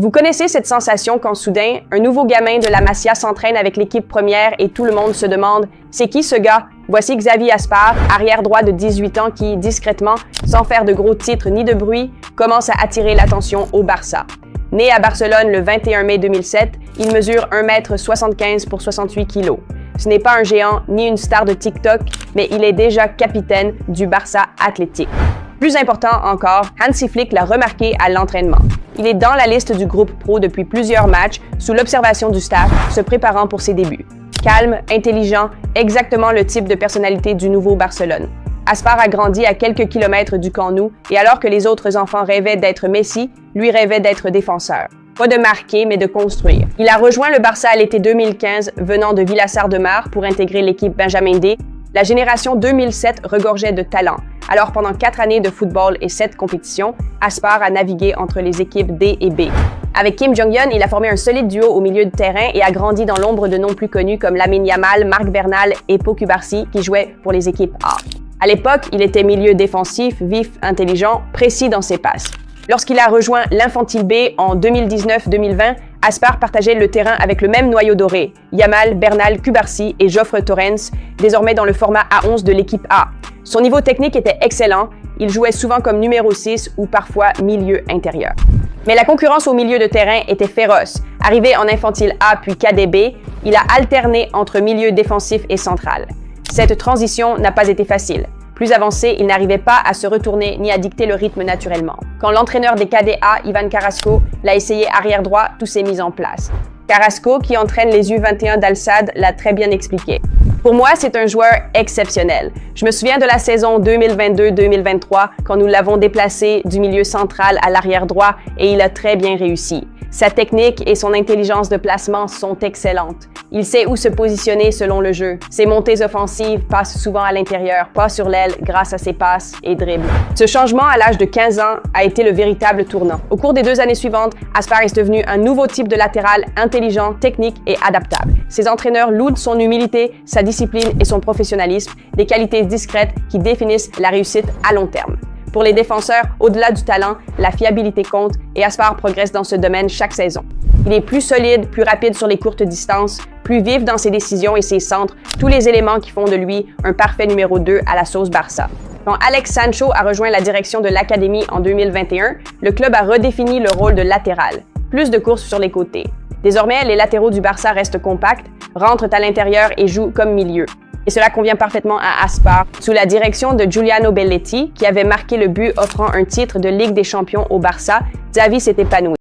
Vous connaissez cette sensation quand soudain, un nouveau gamin de la Masia s'entraîne avec l'équipe première et tout le monde se demande « C'est qui ce gars ?» Voici Xavi Aspar, arrière droit de 18 ans qui, discrètement, sans faire de gros titres ni de bruit, commence à attirer l'attention au Barça. Né à Barcelone le 21 mai 2007, il mesure 1,75 m pour 68 kg. Ce n'est pas un géant ni une star de TikTok, mais il est déjà capitaine du Barça Athletic. Plus important encore, Hansi Flick l'a remarqué à l'entraînement. Il est dans la liste du groupe pro depuis plusieurs matchs, sous l'observation du staff, se préparant pour ses débuts. Calme, intelligent, exactement le type de personnalité du nouveau Barcelone. Aspar a grandi à quelques kilomètres du Camp Nou et alors que les autres enfants rêvaient d'être Messi, lui rêvait d'être défenseur. Pas de marquer, mais de construire. Il a rejoint le Barça à l'été 2015, venant de Villassar de Mar pour intégrer l'équipe Benjamin D. La génération 2007 regorgeait de talent. Alors pendant 4 années de football et 7 compétitions, Aspar a navigué entre les équipes D et B. Avec Kim Jong-un, il a formé un solide duo au milieu de terrain et a grandi dans l'ombre de noms plus connus comme Lamine Yamal, Marc Bernal et Pau Cubarsí qui jouaient pour les équipes A. À l'époque, il était milieu défensif, vif, intelligent, précis dans ses passes. Lorsqu'il a rejoint l'Infantile B en 2019-2020, Aspar partageait le terrain avec le même noyau doré, Yamal, Bernal, Cubarsí et Jofre Torrens, désormais dans le format A11 de l'équipe A. Son niveau technique était excellent, il jouait souvent comme numéro 6 ou parfois milieu intérieur. Mais la concurrence au milieu de terrain était féroce. Arrivé en Infantile A puis KDB, il a alterné entre milieu défensif et central. Cette transition n'a pas été facile. Plus avancé, il n'arrivait pas à se retourner ni à dicter le rythme naturellement. Quand l'entraîneur des KDA, Ivan Carrasco, l'a essayé arrière droit, tout s'est mis en place. Carrasco, qui entraîne les U21 d'Al-Sadd, l'a très bien expliqué. Pour moi, c'est un joueur exceptionnel. Je me souviens de la saison 2022-2023 quand nous l'avons déplacé du milieu central à l'arrière droit et il a très bien réussi. Sa technique et son intelligence de placement sont excellentes. Il sait où se positionner selon le jeu. Ses montées offensives passent souvent à l'intérieur, pas sur l'aile grâce à ses passes et dribbles. Ce changement à l'âge de 15 ans a été le véritable tournant. Au cours des 2 années suivantes, Aspar est devenu un nouveau type de latéral intelligent, technique et adaptable. Ses entraîneurs louent son humilité, sa discipline et son professionnalisme, des qualités discrètes qui définissent la réussite à long terme. Pour les défenseurs, au-delà du talent, la fiabilité compte et Aspar progresse dans ce domaine chaque saison. Il est plus solide, plus rapide sur les courtes distances, plus vif dans ses décisions et ses centres, tous les éléments qui font de lui un parfait numéro 2 à la sauce Barça. Quand Alex Sancho a rejoint la direction de l'Académie en 2021, le club a redéfini le rôle de latéral. Plus de courses sur les côtés. Désormais, les latéraux du Barça restent compacts, rentrent à l'intérieur et jouent comme milieu. Et cela convient parfaitement à Aspar, sous la direction de Giuliano Belletti, qui avait marqué le but offrant un titre de Ligue des Champions au Barça. Xavi s'est épanoui.